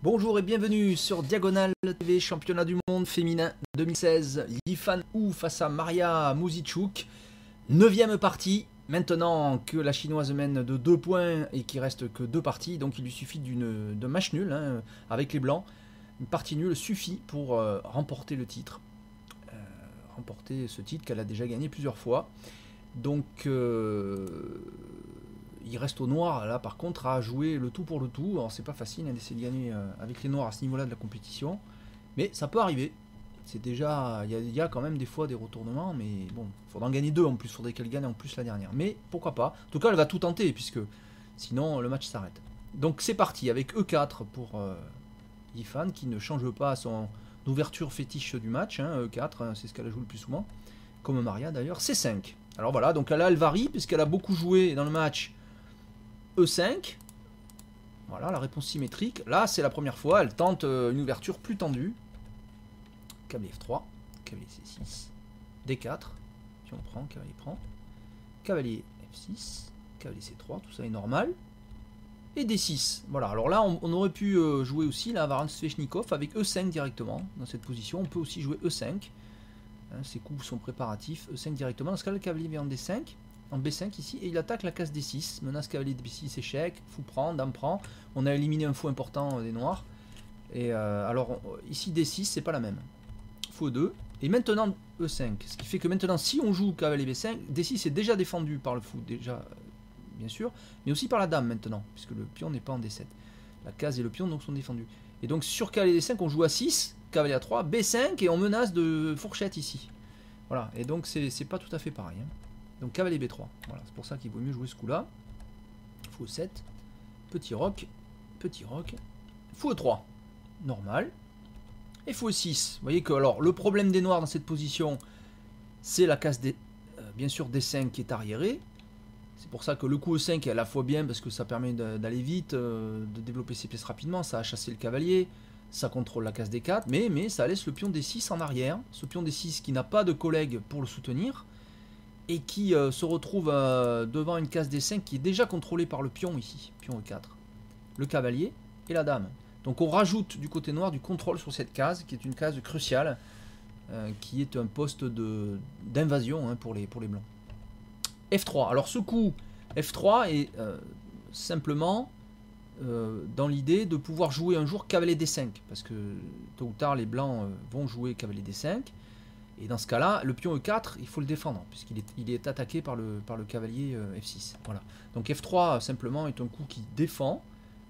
Bonjour et bienvenue sur Diagonale TV, championnat du monde féminin 2016. Yifan Hu face à Maria Muzychuk. 9e partie. Maintenant que la chinoise mène de 2 points et qu'il reste que 2 parties, donc il lui suffit d'un match nul avec les blancs. Une partie nulle suffit pour remporter le titre. Remporter ce titre qu'elle a déjà gagné plusieurs fois. Donc il reste aux noirs là par contre à jouer le tout pour le tout. Alors c'est pas facile d'essayer de gagner avec les noirs à ce niveau là de la compétition, mais ça peut arriver. C'est déjà, il y a quand même des fois des retournements, mais bon, il faudra en gagner 2 en plus, il faudrait qu'elle gagne en plus la dernière, mais pourquoi pas. En tout cas elle va tout tenter puisque sinon le match s'arrête. Donc c'est parti avec E4 pour Yifan qui ne change pas son ouverture fétiche du match, E4 c'est ce qu'elle a joué le plus souvent, comme Maria d'ailleurs. C5, alors voilà, donc là elle varie puisqu'elle a beaucoup joué dans le match E5, voilà la réponse symétrique. Là c'est la première fois, elle tente une ouverture plus tendue. Cavalier F3, cavalier C6, D4, puis on prend, cavalier prend, cavalier F6, cavalier C3, tout ça est normal. Et D6, voilà, alors là on aurait pu jouer aussi la variante Sveshnikov avec E5 directement, dans cette position, on peut aussi jouer E5, ces coups sont préparatifs, E5 directement, dans ce cas le cavalier vient en D5, en B5 ici, et il attaque la case D6, menace cavalier D6, échec, fou prend, dame prend, on a éliminé un fou important des noirs, et alors ici D6 c'est pas la même, fou 2, et maintenant E5, ce qui fait que maintenant si on joue cavalier B5, D6 est déjà défendu par le fou, déjà bien sûr, mais aussi par la dame maintenant, puisque le pion n'est pas en D7, la case et le pion donc sont défendus, et donc sur cavalier D5 on joue à 6, cavalier à 3, B5, et on menace de fourchette ici, voilà, et donc c'est pas tout à fait pareil, Donc cavalier B3, voilà, c'est pour ça qu'il vaut mieux jouer ce coup-là. Fou E7, petit roc, fou E3, normal, et fou E6. Vous voyez que alors le problème des noirs dans cette position, c'est la case des, bien sûr D5 qui est arriérée. C'est pour ça que le coup E5 est à la fois bien parce que ça permet d'aller vite, de développer ses pièces rapidement, ça a chassé le cavalier, ça contrôle la case D4, mais ça laisse le pion D6 en arrière. Ce pion D6 qui n'a pas de collègue pour le soutenir, et qui se retrouve devant une case D5 qui est déjà contrôlée par le pion ici, pion E4, le cavalier et la dame. Donc on rajoute du côté noir du contrôle sur cette case, qui est une case cruciale, qui est un poste d'invasion pour les blancs. F3, alors ce coup F3 est simplement dans l'idée de pouvoir jouer un jour cavalier D5, parce que tôt ou tard les blancs vont jouer cavalier D5, et dans ce cas-là, le pion E4, il faut le défendre, puisqu'il est attaqué par le cavalier F6. Voilà. Donc F3, simplement, est un coup qui défend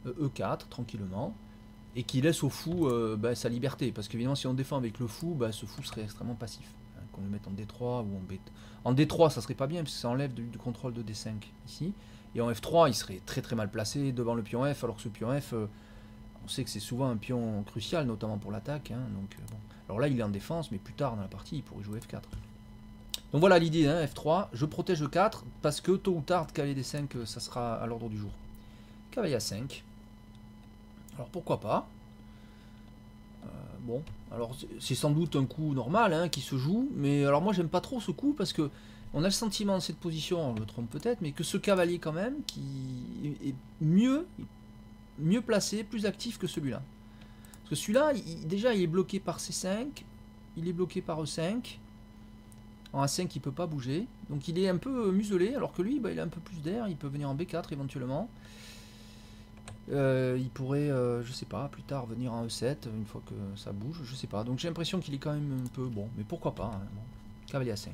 E4, tranquillement, et qui laisse au fou sa liberté. Parce qu'évidemment, si on défend avec le fou, ce fou serait extrêmement passif. Qu'on le mette en D3 ou en B3. En D3, ça serait pas bien, puisque ça enlève du contrôle de D5, ici. Et en F3, il serait très très mal placé devant le pion F, alors que ce pion F... on sait que c'est souvent un pion crucial, notamment pour l'attaque. Donc, bon. Alors là, il est en défense, mais plus tard dans la partie, il pourrait jouer F4. Donc voilà l'idée, F3. Je protège E4, parce que tôt ou tard, cavalier D5, ça sera à l'ordre du jour. Cavalier A5. Alors pourquoi pas. Bon, alors c'est sans doute un coup normal qui se joue, mais alors moi j'aime pas trop ce coup, parce que on a le sentiment dans cette position, on me trompe peut-être, mais que ce cavalier quand même, qui est mieux placé, plus actif que celui-là. Parce que celui-là, déjà, il est bloqué par C5, il est bloqué par E5. En A5, il ne peut pas bouger. Donc il est un peu muselé, alors que lui, il a un peu plus d'air. Il peut venir en B4 éventuellement. Il pourrait, je sais pas, plus tard venir en E7, une fois que ça bouge, je sais pas. Donc j'ai l'impression qu'il est quand même un peu bon, mais pourquoi pas. Bon. Cavalier A5.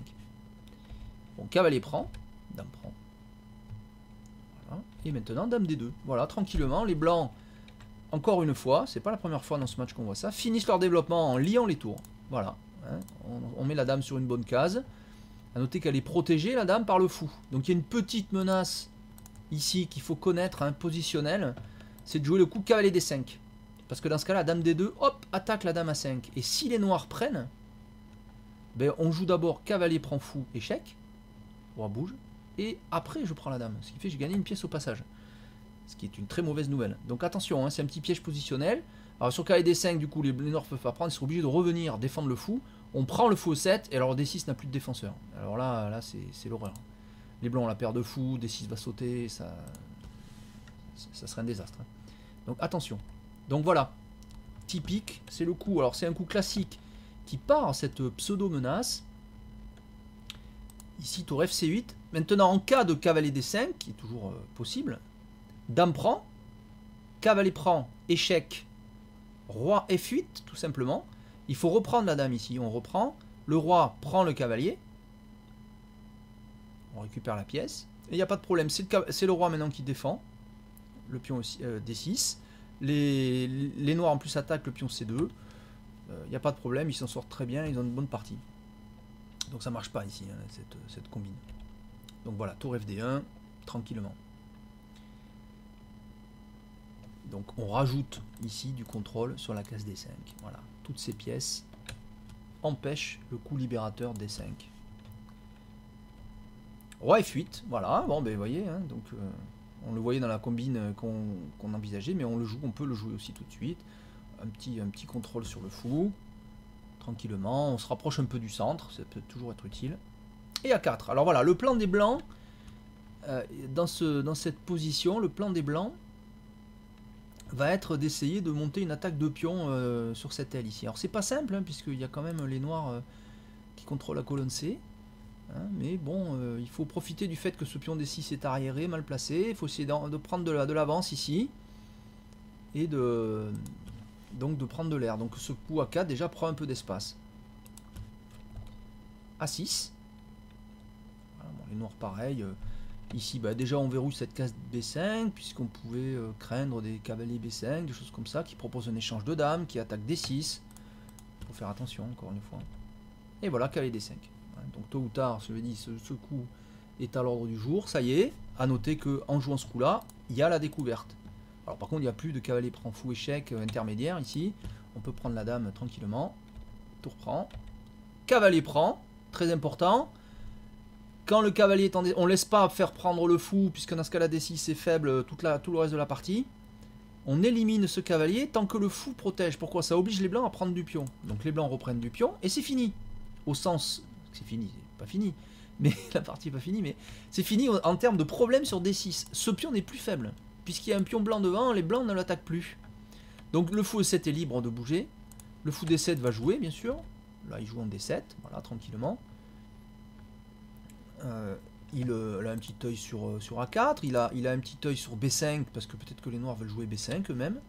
Bon, cavalier prend, dame prend. Voilà. Et maintenant, dame D2. Voilà, tranquillement, les blancs... Encore une fois, c'est pas la première fois dans ce match qu'on voit ça, finissent leur développement en liant les tours. Voilà, on met la dame sur une bonne case. A noter qu'elle est protégée, la dame, par le fou. Donc il y a une petite menace ici qu'il faut connaître, positionnelle, c'est de jouer le coup cavalier D5. Parce que dans ce cas-là, la dame D2, hop, attaque la dame A5. Et si les noirs prennent, on joue d'abord cavalier prend fou, échec, roi bouge, et après je prends la dame. Ce qui fait que j'ai gagné une pièce au passage. Ce qui est une très mauvaise nouvelle. Donc attention, c'est un petit piège positionnel. Alors sur cavalier D5, du coup, les noirs ne peuvent pas prendre, ils sont obligés de revenir défendre le fou. On prend le fou E7, et alors D6 n'a plus de défenseur. Alors là c'est l'horreur. Les blancs ont la paire de fou, D6 va sauter, ça serait un désastre. Donc attention. Donc voilà, typique, c'est le coup. Alors c'est un coup classique qui part cette pseudo-menace. Ici, tour FC8. Maintenant, en cas de cavalier D5, qui est toujours possible, dame prend, cavalier prend, échec, roi F8, tout simplement. Il faut reprendre la dame ici. On reprend. Le roi prend le cavalier. On récupère la pièce. Et il n'y a pas de problème. C'est le roi maintenant qui défend. Le pion D6. Les noirs en plus attaquent le pion C2. Il n'y a pas de problème. Ils s'en sortent très bien. Ils ont une bonne partie. Donc ça marche pas ici, hein, cette combine. Donc voilà, tour FD1, tranquillement. Donc on rajoute ici du contrôle sur la case D5. Voilà, toutes ces pièces empêchent le coup libérateur D5. Roi F8, voilà, bon ben vous voyez, hein, donc on le voyait dans la combine qu'on envisageait, mais on peut le jouer aussi tout de suite. Un petit contrôle sur le fou. Tranquillement, on se rapproche un peu du centre, ça peut toujours être utile. Et à 4. Alors voilà, le plan des blancs, dans cette position, le plan des blancs va être d'essayer de monter une attaque de pion sur cette aile ici. Alors c'est pas simple, hein, puisqu'il y a quand même les noirs qui contrôlent la colonne C. Hein, mais bon, il faut profiter du fait que ce pion D6 est arriéré, mal placé. Il faut essayer de prendre de l'avance ici. Et donc de prendre de l'air. Donc ce coup à 4 déjà prend un peu d'espace. A6. Voilà, bon, les noirs pareil. Ici bah, déjà on verrouille cette case B5 puisqu'on pouvait craindre des cavaliers B5, des choses comme ça qui proposent un échange de dames, qui attaquent D6. Il faut faire attention encore une fois. Et voilà, cavalier D5. Voilà, donc tôt ou tard, je l'ai dit, ce coup est à l'ordre du jour. Ça y est, à noter qu'en jouant ce coup là, il y a la découverte. Alors par contre, il n'y a plus de cavalier prend fou échec intermédiaire ici. On peut prendre la dame tranquillement. Tour prend. Cavalier prend. Très important. Quand le cavalier est en on ne laisse pas faire prendre le fou, puisque dans ce cas-là, D6 c'est faible tout le reste de la partie. On élimine ce cavalier tant que le fou protège. Pourquoi? Ça oblige les blancs à prendre du pion. Donc les blancs reprennent du pion et c'est fini. Au sens... C'est fini, c'est pas fini. Mais la partie n'est pas finie, mais c'est fini en termes de problème sur D6. Ce pion n'est plus faible. Puisqu'il y a un pion blanc devant, les blancs ne l'attaquent plus. Donc le fou E7 est libre de bouger. Le fou D7 va jouer, bien sûr. Là, il joue en D7, voilà, tranquillement. Il a un petit œil sur A4. Il a un petit œil sur B5, parce que peut-être que les noirs veulent jouer B5 eux-mêmes.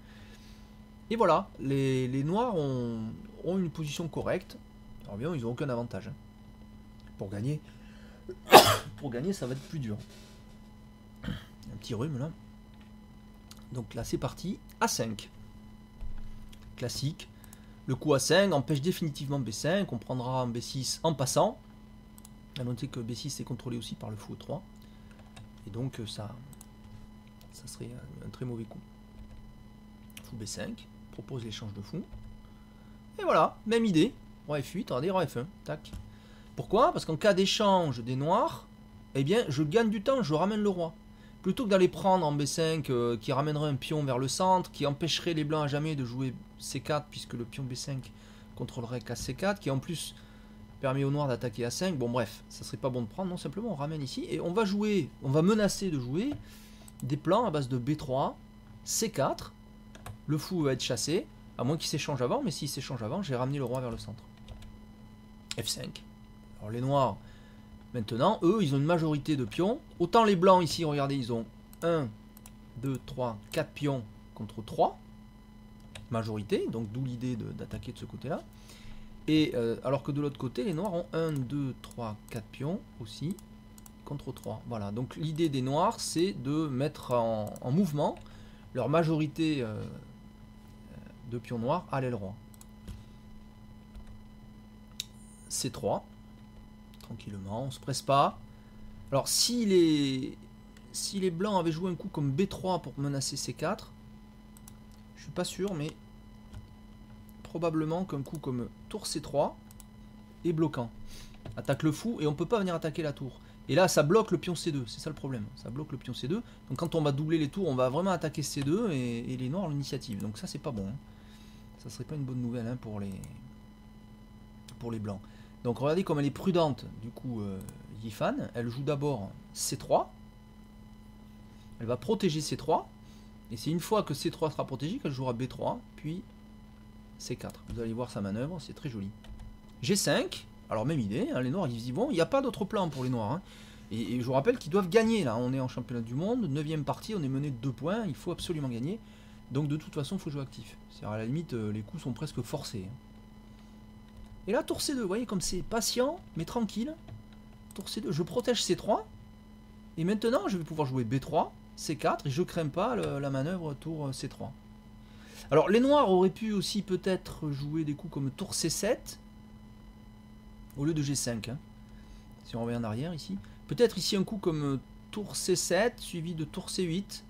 Et voilà, les noirs ont une position correcte. Alors bien, ils n'ont aucun avantage. Hein. Pour gagner, ça va être plus dur. Un petit rhume, là. Donc là c'est parti, A5. Classique. Le coup A5 empêche définitivement B5. On prendra un B6 en passant. À noter que B6 est contrôlé aussi par le fou E3. Et donc ça serait un très mauvais coup. Fou B5. Propose l'échange de fou. Et voilà, même idée. Roi F8, regardez, roi F1. Tac. Pourquoi? Parce qu'en cas d'échange des noirs, eh bien je gagne du temps, je ramène le roi. Plutôt que d'aller prendre en B5 qui ramènerait un pion vers le centre, qui empêcherait les blancs à jamais de jouer C4 puisque le pion B5 contrôlerait case C4, qui en plus permet aux noirs d'attaquer A5. Bon bref, ça serait pas bon de prendre, non, simplement on ramène ici et on va menacer de jouer des plans à base de B3, C4, le fou va être chassé, à moins qu'il s'échange avant, mais s'il s'échange avant, j'ai ramené le roi vers le centre. F5. Alors les noirs... Maintenant, eux, ils ont une majorité de pions. Autant les blancs ici, regardez, ils ont 1, 2, 3, 4 pions contre 3. Majorité, donc d'où l'idée d'attaquer de ce côté-là. Et alors que de l'autre côté, les noirs ont 1, 2, 3, 4 pions aussi contre 3. Voilà, donc l'idée des noirs, c'est de mettre en mouvement leur majorité de pions noirs à l'aile roi. C3. Tranquillement, on se presse pas. Alors si les blancs avaient joué un coup comme B3 pour menacer C4, je suis pas sûr, mais probablement qu'un coup comme tour C3 est bloquant. Attaque le fou et on peut pas venir attaquer la tour. Et là ça bloque le pion C2, c'est ça le problème. Ça bloque le pion C2. Donc quand on va doubler les tours, on va vraiment attaquer C2 et les noirs ont l'initiative. Donc ça c'est pas bon. Hein. Ça serait pas une bonne nouvelle hein, pour les blancs. Donc regardez comme elle est prudente, du coup, Yifan, elle joue d'abord C3, elle va protéger C3, et c'est une fois que C3 sera protégé qu'elle jouera B3, puis C4. Vous allez voir sa manœuvre, c'est très joli. G5, alors même idée, hein, les noirs ils y vont, il n'y a pas d'autre plan pour les noirs. Hein. Et je vous rappelle qu'ils doivent gagner là, on est en championnat du monde, 9ème partie, on est mené de 2 points, il faut absolument gagner. Donc de toute façon il faut jouer actif. C'est à la limite, les coups sont presque forcés. Hein. Et là tour C2, vous voyez comme c'est patient mais tranquille. Tour C2, je protège C3. Et maintenant je vais pouvoir jouer B3, C4 et je crains pas la manœuvre tour C3. Alors les noirs auraient pu aussi peut-être jouer des coups comme tour C7 au lieu de G5. Hein. Si on revient en arrière ici. Peut-être ici un coup comme tour C7 suivi de tour C8.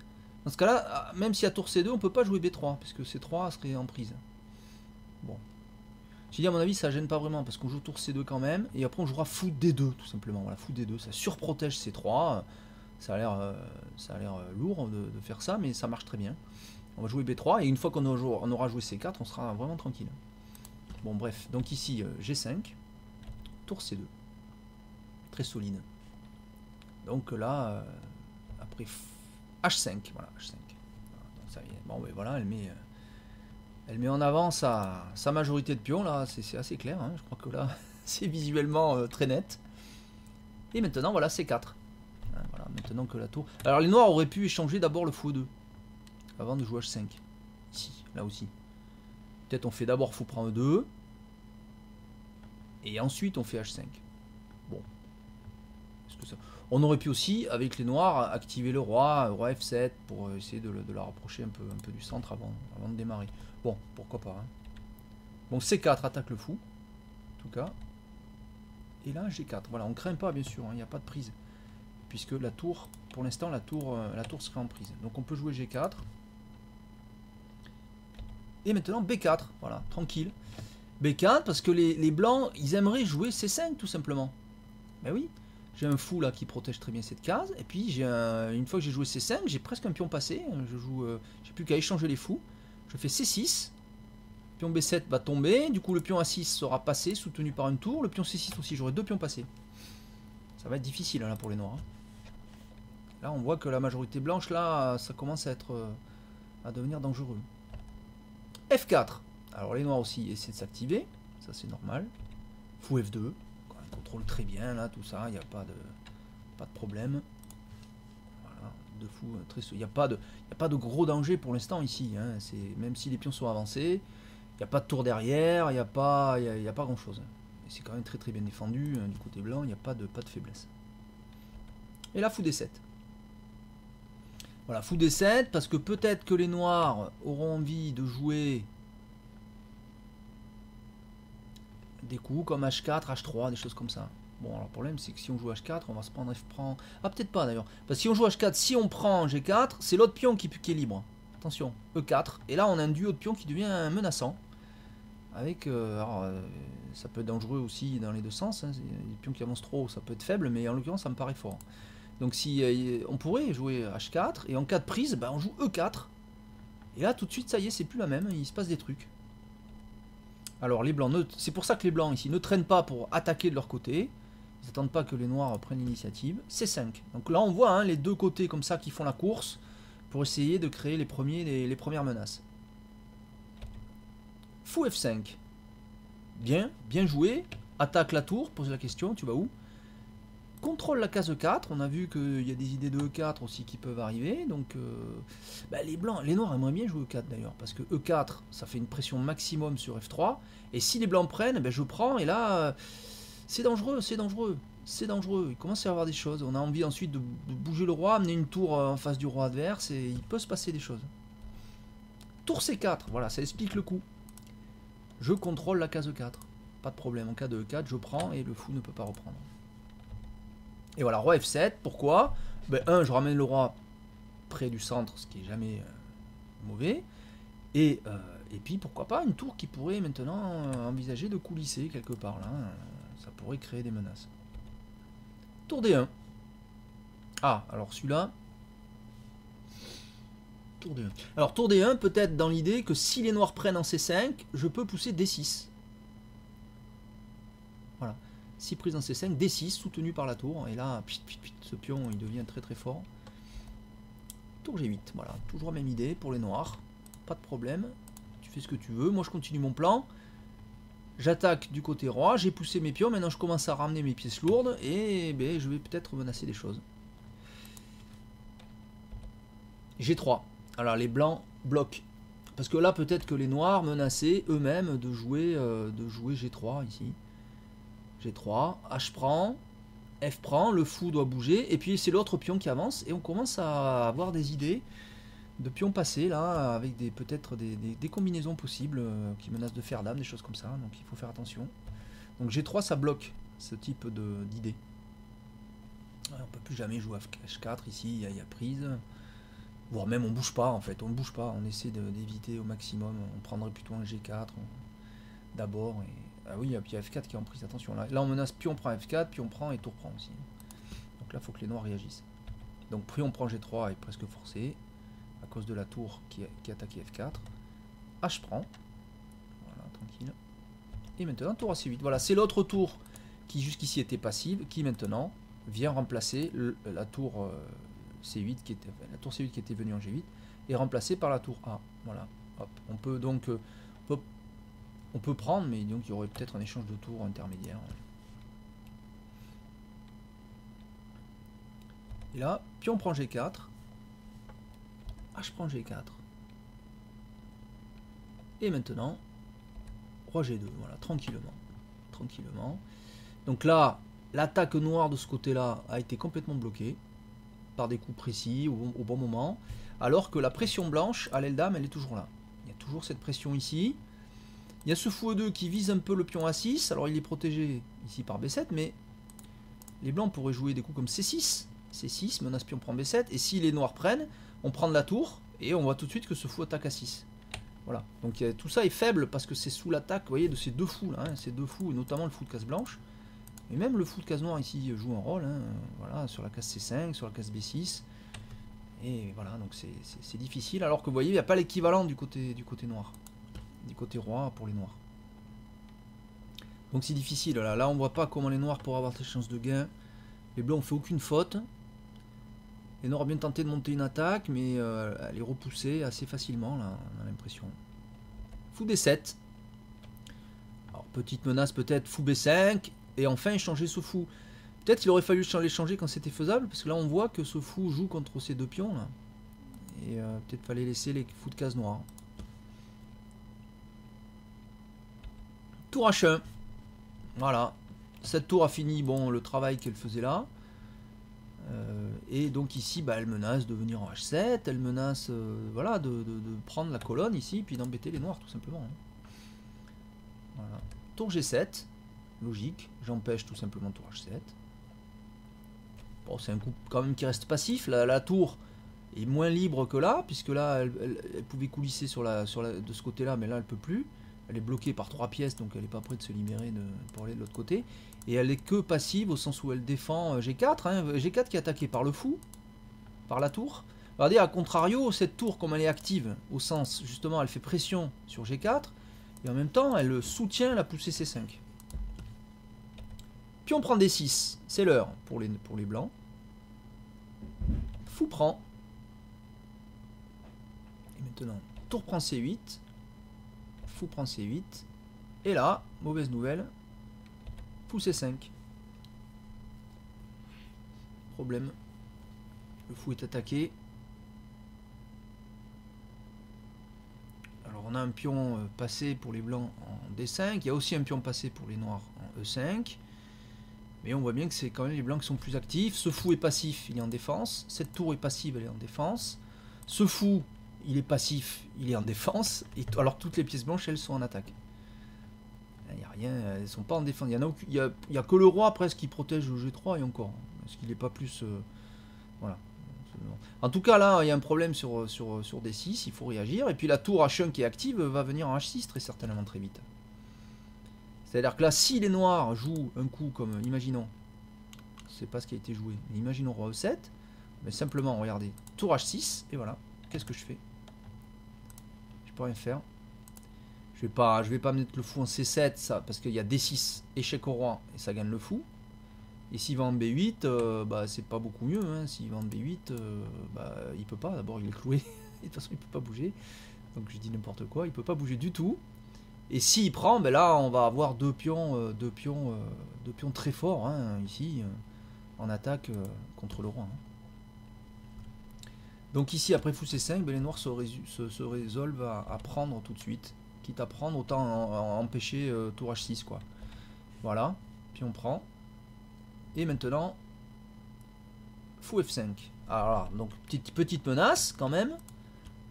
Dans ce cas-là, même si à tour C2 on ne peut pas jouer B3 puisque C3 serait en prise. Bon. Je dis à mon avis ça gêne pas vraiment parce qu'on joue tour C2 quand même. Et après on jouera fou D2 tout simplement. Voilà, fou D2, ça surprotège C3. Ça a l'air lourd de faire ça mais ça marche très bien. On va jouer B3 et une fois qu'on aura joué C4, on sera vraiment tranquille. Bon bref, donc ici G5, tour C2. Très solide. Donc là, après H5, voilà, H5. Donc ça y est. Bon, ben voilà, elle met en avant sa majorité de pions, là, c'est assez clair. Hein. Je crois que là, c'est visuellement très net. Et maintenant, voilà, C4. Hein, voilà, maintenant que la tour... Alors les noirs auraient pu échanger d'abord le fou 2 avant de jouer H5. Ici, là aussi. Peut-être on fait d'abord fou prend E2. Et ensuite on fait H5. Bon. On aurait pu aussi, avec les noirs, activer le roi F7 pour essayer de la rapprocher un peu du centre avant de démarrer. Bon, pourquoi pas. Hein. Bon, C4 attaque le fou, en tout cas. Et là, G4. Voilà, on craint pas, bien sûr, il n'y a pas de prise. Puisque la tour, pour l'instant, la tour serait en prise. Donc on peut jouer G4. Et maintenant B4, voilà, tranquille. B4 parce que les blancs, ils aimeraient jouer C5 tout simplement. Ben oui, j'ai un fou là qui protège très bien cette case. Et puis une fois que j'ai joué C5, j'ai presque un pion passé. J'ai plus qu'à échanger les fous. Je fais C6. Pion B7 va tomber. Du coup le pion A6 sera passé, soutenu par une tour. Le pion C6 aussi, j'aurai 2 pions passés. Ça va être difficile là pour les noirs. Là on voit que la majorité blanche là, ça commence à devenir dangereux. F4. Alors les noirs aussi essaient de s'activer, ça c'est normal. Fou F2, on contrôle très bien là tout ça, il n'y a pas de problème. Voilà, de fou très il n'y a pas de gros danger pour l'instant ici. Hein. Même si les pions sont avancés, il n'y a pas de tour derrière, il n'y a pas grand chose. Et c'est quand même très bien défendu hein, du côté blanc, il n'y a pas de faiblesse. Et là fou D7. Voilà, fou D7 parce que peut-être que les noirs auront envie de jouer des coups comme H4, H3, des choses comme ça. Bon, alors le problème c'est que si on joue H4, on va se prendre F prend... Ah, peut-être pas d'ailleurs. Parce que si on joue H4, si on prend G4, c'est l'autre pion qui est libre. Attention, E4. Et là, on a un duo de pions qui devient menaçant. Avec... ça peut être dangereux aussi dans les deux sens. Hein. Les pions qui avancent trop, ça peut être faible, mais en l'occurrence, ça me paraît fort. Donc si on pourrait jouer H4, et en cas de prise, on joue E4. Et là, tout de suite, ça y est, c'est plus la même, il se passe des trucs. Alors les blancs, c'est pour ça que les blancs ici ne traînent pas pour attaquer de leur côté. Ils n'attendent pas que les noirs prennent l'initiative. C5. Donc là, on voit hein, les deux côtés comme ça qui font la course pour essayer de créer les premières menaces. Fou F5. Bien joué. Attaque la tour, pose la question, tu vas où? Contrôle la case E4, on a vu qu'il y a des idées de E4 aussi qui peuvent arriver, donc les noirs aimeraient bien jouer E4 d'ailleurs, parce que E4 ça fait une pression maximum sur F3, et si les blancs prennent, je prends, et là c'est dangereux, il commence à y avoir des choses, on a envie ensuite de bouger le roi, amener une tour en face du roi adverse, et il peut se passer des choses. Tour C4, voilà, ça explique le coup. Je contrôle la case E4, pas de problème, en cas de E4 je prends, et le fou ne peut pas reprendre. Et voilà, roi F7, pourquoi? Je ramène le roi près du centre, ce qui est jamais mauvais. Et puis, pourquoi pas, une tour qui pourrait maintenant envisager de coulisser quelque part là. Ça pourrait créer des menaces. Tour D1. Ah, alors celui-là. Tour D1. Alors, tour D1, peut-être dans l'idée que si les noirs prennent en C5, je peux pousser D6. Voilà. 6 prises en C5, D6 soutenu par la tour, et là, ce pion il devient très fort. Tour G8, voilà, toujours la même idée pour les noirs, pas de problème. Tu fais ce que tu veux, moi je continue mon plan. J'attaque du côté roi, j'ai poussé mes pions, maintenant je commence à ramener mes pièces lourdes et ben, je vais peut-être menacer des choses. G3. Alors les blancs bloquent. Parce que là peut-être que les noirs menaçaient eux-mêmes de jouer G3 ici. G3, H prend, F prend, le fou doit bouger, et puis c'est l'autre pion qui avance, et on commence à avoir des idées de pions passés là, avec peut-être des combinaisons possibles qui menacent de faire dame, des choses comme ça, donc il faut faire attention. Donc G3 ça bloque ce type d'idées. On peut plus jamais jouer à H4 ici, il y a prise. Voire même on bouge pas en fait, on ne bouge pas, on essaie d'éviter au maximum, on prendrait plutôt un G4 d'abord. Ah oui, il y a F4 qui est en prise, attention, là on menace, puis on prend F4, puis on prend et tour prend aussi. Donc là il faut que les noirs réagissent. Donc puis on prend G3 est presque forcé, à cause de la tour qui attaque F4. H prend, voilà, tranquille. Et maintenant tour à C8, voilà, c'est l'autre tour qui jusqu'ici était passive, qui maintenant vient remplacer la tour... C8 la tour C8 qui était venue en G8 est remplacée par la tour A. Voilà. Hop. On peut donc on peut prendre, mais donc il y aurait peut-être un échange de tours intermédiaire. Et là, pion prend G4. H prend G4. Et maintenant, roi G2. Voilà, tranquillement. Tranquillement. Donc là, l'attaque noire de ce côté-là a été complètement bloquée par des coups précis au bon moment, alors que la pression blanche à l'aile dame elle est toujours là. Il y a toujours cette pression ici. Il y a ce fou E2 qui vise un peu le pion A6, alors il est protégé ici par B7, mais les blancs pourraient jouer des coups comme C6, C6, menace pion prend B7, et si les noirs prennent, on prend de la tour, et on voit tout de suite que ce fou attaque A6. Voilà, donc tout ça est faible parce que c'est sous l'attaque, vous voyez, de ces deux fous là, hein, ces deux fous, et notamment le fou de case blanche. Et même le fou de case noire ici joue un rôle, hein, voilà, sur la case C5, sur la case B6. Et voilà, donc c'est difficile. Alors que vous voyez, il n'y a pas l'équivalent du côté noir. Du côté roi pour les noirs. Donc c'est difficile. Là, on voit pas comment les noirs pourraient avoir des chances de gain. Les blancs n'ont fait aucune faute. Les noirs ont bien tenté de monter une attaque, mais elle est repoussée assez facilement, là, on a l'impression. Fou D7. Alors, petite menace peut-être, fou B5. Et enfin échanger ce fou. Peut-être qu'il aurait fallu l'échanger quand c'était faisable, parce que là on voit que ce fou joue contre ces deux pions là. Et peut-être fallait laisser les fous de case noire. Tour H1. Voilà. Cette tour a fini bon, le travail qu'elle faisait là. Et donc ici bah, elle menace de venir en H7, elle menace voilà, de prendre la colonne ici, puis d'embêter les noirs tout simplement. Voilà. Tour G7. Logique, j'empêche tout simplement tour H7. Bon, c'est un coup quand même qui reste passif. La tour est moins libre que là, puisque là, elle pouvait coulisser de ce côté-là, mais là, elle peut plus. Elle est bloquée par 3 pièces, donc elle n'est pas prête de se libérer pour aller de l'autre côté. Et elle est que passive, au sens où elle défend G4. Hein, G4 qui est attaqué par le fou, par la tour. Regardez, à contrario, cette tour, comme elle est active, au sens, justement, elle fait pression sur G4, et en même temps, elle soutient la poussée C5. Puis on prend D6, c'est l'heure pour les blancs. Fou prend. Et maintenant, tour prend C8. Fou prend C8. Et là, mauvaise nouvelle, fou C5. Problème. Le fou est attaqué. Alors on a un pion passé pour les blancs en D5. Il y a aussi un pion passé pour les noirs en E5. Mais on voit bien que c'est quand même les blancs qui sont plus actifs. Ce fou est passif, il est en défense. Cette tour est passive, elle est en défense. Ce fou, il est passif, il est en défense. Et alors toutes les pièces blanches, elles sont en attaque. Il n'y a rien, elles ne sont pas en défense. Il y a que le roi presque qui protège le G3 et encore. Parce qu'il n'est pas plus... voilà. En tout cas là, il y a un problème sur D6, il faut réagir. Et puis la tour H1 qui est active va venir en H6 très certainement très vite. C'est-à-dire que là, si les noirs jouent un coup comme, imaginons, c'est pas ce qui a été joué, mais imaginons roi E7, mais simplement, regardez, tour H6, et voilà, qu'est-ce que je fais? Je peux rien faire. Je vais pas mettre le fou en C7, ça, parce qu'il y a D6, échec au roi, et ça gagne le fou. Et s'il va en B8, bah, c'est pas beaucoup mieux, hein. S'il va en B8, bah, il peut pas, d'abord il est cloué, de toute façon il peut pas bouger. Donc je dis n'importe quoi, il peut pas bouger du tout. Et s'il prend, ben là on va avoir deux pions très forts hein, ici en attaque contre le roi. Hein. Donc ici après fou C5, ben les noirs se résolvent à prendre tout de suite. Quitte à prendre, autant empêcher tour H6 quoi. Voilà, puis on prend. Et maintenant, fou F5. Alors là, donc petite menace quand même.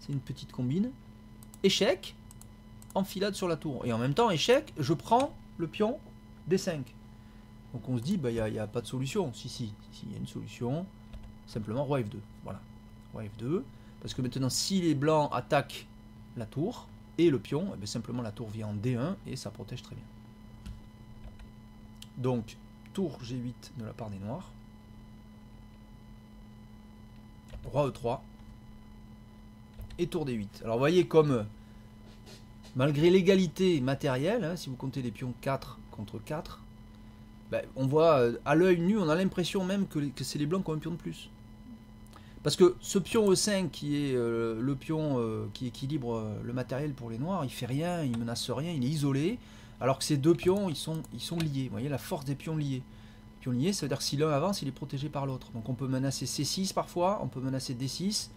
C'est une petite combine. Échec, enfilade sur la tour. Et en même temps, échec, je prends le pion D5. Donc on se dit, bah il n'y a pas de solution. Si, il y a une solution. Simplement roi F2. Voilà. Roi F2. Parce que maintenant, si les blancs attaquent la tour et le pion, eh bien, simplement la tour vient en D1 et ça protège très bien. Donc, tour G8 de la part des noirs. Roi E3. Et tour D8. Alors vous voyez comme, malgré l'égalité matérielle, hein, si vous comptez les pions 4 contre 4, ben, on voit à l'œil nu, on a l'impression même que c'est les blancs qui ont un pion de plus. Parce que ce pion E5 qui est le pion qui équilibre le matériel pour les noirs, il fait rien, il menace rien, il est isolé. Alors que ces deux pions, ils sont liés. Vous voyez la force des pions liés. Pions liés, ça veut dire que si l'un avance, il est protégé par l'autre. Donc on peut menacer C6 parfois, on peut menacer D6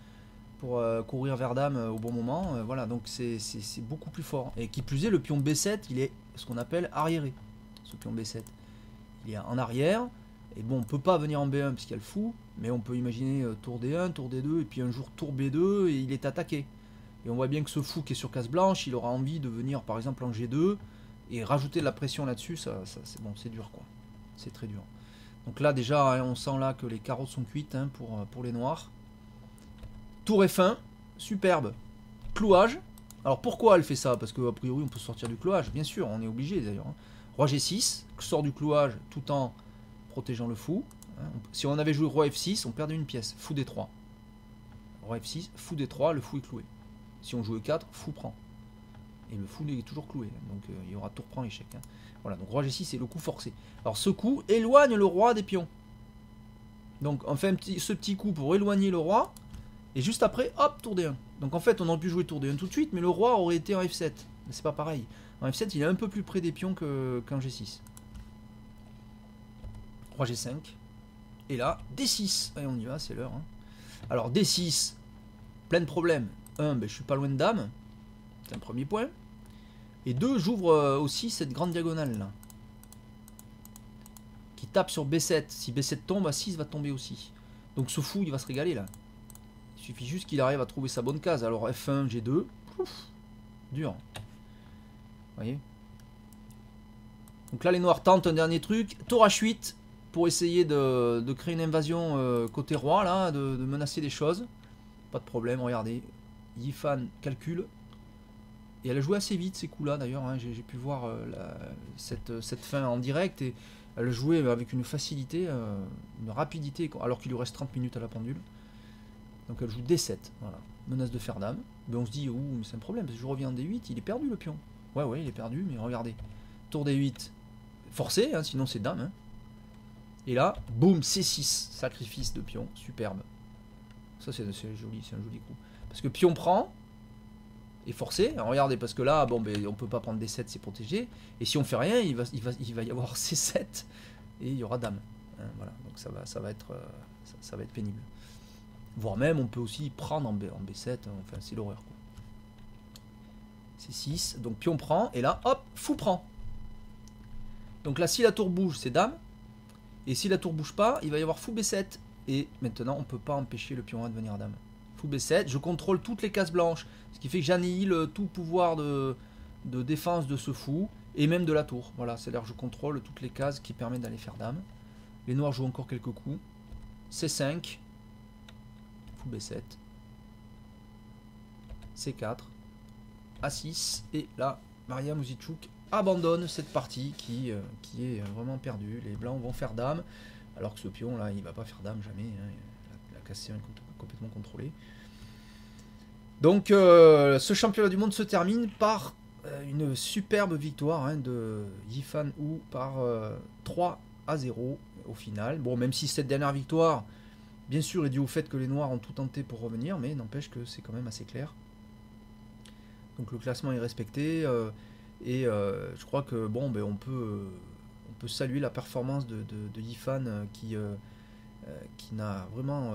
pour courir vers dame au bon moment. Voilà, donc c'est beaucoup plus fort. Et qui plus est, le pion B7, il est ce qu'on appelle arriéré. Ce pion B7. Il est en arrière. Et bon, on ne peut pas venir en B1 parce qu'il y a le fou, mais on peut imaginer tour D1, tour D2, et puis un jour tour B2, et il est attaqué. Et on voit bien que ce fou qui est sur case blanche, il aura envie de venir par exemple en G2, et rajouter de la pression là-dessus, c'est bon, c'est dur quoi. C'est très dur. Donc là déjà, hein, on sent là que les carreaux sont cuites hein, pour les noirs. Tour F1, superbe. Clouage. Alors pourquoi elle fait ça? Parce qu'a priori on peut sortir du clouage, bien sûr, on est obligé d'ailleurs. Hein. Roi G6, sort du clouage tout en protégeant le fou. Si on avait joué roi F6, on perdait une pièce. Fou D3. Roi F6, fou D3, le fou est cloué. Si on joue E4, fou prend. Et le fou est toujours cloué. Donc il y aura tour prend échec. Hein. Voilà, donc roi G6 c'est le coup forcé. Alors ce coup éloigne le roi des pions. Donc on fait ce petit coup pour éloigner le roi. Et juste après, hop, tour D1. Donc en fait on aurait pu jouer tour D1 tout de suite, mais le roi aurait été en F7. Mais c'est pas pareil. En F7 il est un peu plus près des pions qu'en G6. Roi G5. Et là, D6. Allez, on y va, c'est l'heure. Hein. Alors, D6, plein de problèmes. 1, ben, je suis pas loin de dame. C'est un premier point. Et 2, j'ouvre aussi cette grande diagonale là. Qui tape sur B7. Si B7 tombe, A6 va tomber aussi. Donc ce fou, il va se régaler là. Il suffit juste qu'il arrive à trouver sa bonne case. Alors F1, G2. Ouf, dur. Vous voyez. Donc là, les noirs tentent un dernier truc. Tour H8. Pour essayer de créer une invasion côté roi, là, de menacer des choses. Pas de problème, regardez. Yifan calcule. Et elle a joué assez vite ces coups-là, d'ailleurs. Hein. J'ai pu voir cette fin en direct. Et elle jouait avec une facilité, une rapidité, alors qu'il lui reste 30 minutes à la pendule. Donc elle joue D7. Voilà. Menace de faire dame. Mais on se dit, ouh, mais c'est un problème, parce que je reviens en D8, il est perdu le pion. Ouais, il est perdu, mais regardez. Tour D8. Forcé, hein, sinon c'est dame. Hein. Et là, boum, C6, sacrifice de pion, superbe. Ça c'est joli, c'est un joli coup. Parce que pion prend, est forcé. Alors, regardez, parce que là, bon, ben, on peut pas prendre D7, c'est protégé. Et si on fait rien, il va y avoir C7 et il y aura dame. Hein, voilà, donc ça va être pénible. Voire même, on peut aussi prendre en B7, enfin c'est l'horreur. C6, donc pion prend, et là, hop, fou prend. Donc là, si la tour bouge, c'est dame. Et si la tour bouge pas, il va y avoir fou B7. Et maintenant, on ne peut pas empêcher le pion A de venir dame. Fou B7, je contrôle toutes les cases blanches. Ce qui fait que j'annihile tout pouvoir de défense de ce fou. Et même de la tour. Voilà, c'est-à-dire que je contrôle toutes les cases qui permettent d'aller faire dame. Les noirs jouent encore quelques coups. C5. Fou B7. C4. A6. Et là, Maria Muzichuk abandonne cette partie qui est vraiment perdue. Les blancs vont faire dame, alors que ce pion là il va pas faire dame jamais. Hein. La case C1 est complètement contrôlée. Donc ce championnat du monde se termine par une superbe victoire hein, de Yifan Hu par 3-0 au final. Bon, même si cette dernière victoire, bien sûr, est due au fait que les noirs ont tout tenté pour revenir, mais n'empêche que c'est quand même assez clair. Donc le classement est respecté. Et je crois que bon, ben, on peut saluer la performance de Yifan qui n'a vraiment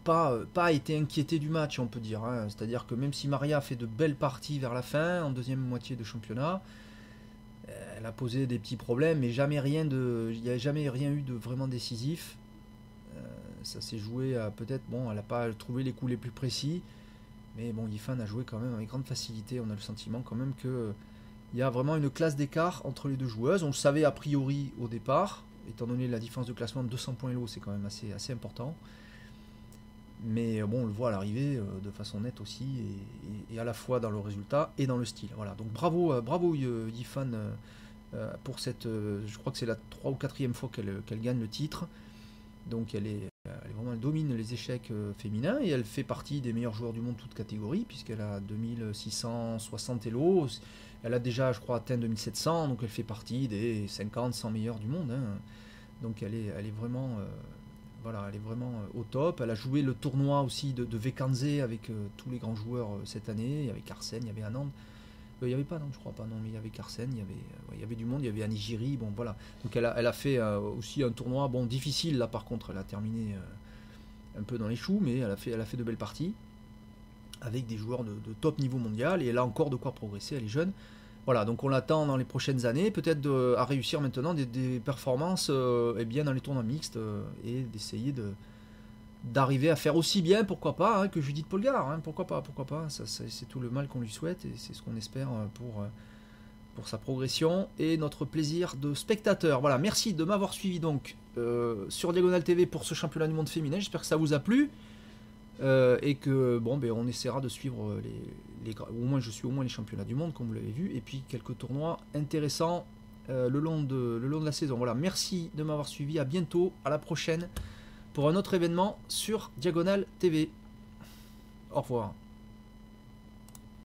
pas été inquiété du match, on peut dire, hein. C'est-à-dire que même si Maria a fait de belles parties vers la fin, en deuxième moitié de championnat, elle a posé des petits problèmes, mais il n'y a jamais rien eu de vraiment décisif. Ça s'est joué à peut-être, bon, elle n'a pas trouvé les coups les plus précis, mais bon, Yifan a joué quand même avec grande facilité. On a le sentiment quand même que il y a vraiment une classe d'écart entre les deux joueuses. On le savait a priori au départ, étant donné la différence de classement de 200 points Elo, c'est quand même assez important. Mais bon, on le voit à l'arrivée de façon nette aussi, et à la fois dans le résultat et dans le style. Voilà, donc bravo Yifan pour cette. Je crois que c'est la 3 ou 4e fois qu'elle gagne le titre. Donc elle domine les échecs féminins et elle fait partie des meilleurs joueurs du monde, toutes catégories, puisqu'elle a 2660 Elo. Elle a déjà, je crois, atteint 2700, donc elle fait partie des 50-100 meilleurs du monde, hein. Donc elle est vraiment. Voilà, elle est vraiment au top. Elle a joué le tournoi aussi de Vekanze avec tous les grands joueurs cette année. Il y avait Carsen, il y avait Anand. Il n'y avait pas Anand, je crois pas, non, mais il y avait Carsen, il y avait du monde, il y avait Anigiri. Bon, voilà. Donc elle a fait aussi un tournoi bon, difficile, là par contre. Elle a terminé un peu dans les choux, mais elle a fait de belles parties avec des joueurs de top niveau mondial. Et elle a encore de quoi progresser, elle est jeune. Voilà, donc on l'attend dans les prochaines années, peut-être à réussir maintenant des performances bien dans les tournois mixtes et d'essayer d'arriver à faire aussi bien, pourquoi pas, hein, que Judith Polgar, hein, pourquoi pas, ça, c'est tout le mal qu'on lui souhaite et c'est ce qu'on espère pour sa progression et notre plaisir de spectateur. Voilà, merci de m'avoir suivi donc sur Diagonale TV pour ce championnat du monde féminin, j'espère que ça vous a plu. Et que bon, ben, on essaiera de suivre au moins je suis au moins les championnats du monde comme vous l'avez vu, et puis quelques tournois intéressants le long de la saison. Voilà, merci de m'avoir suivi, à bientôt, à la prochaine pour un autre événement sur Diagonale TV. Au revoir.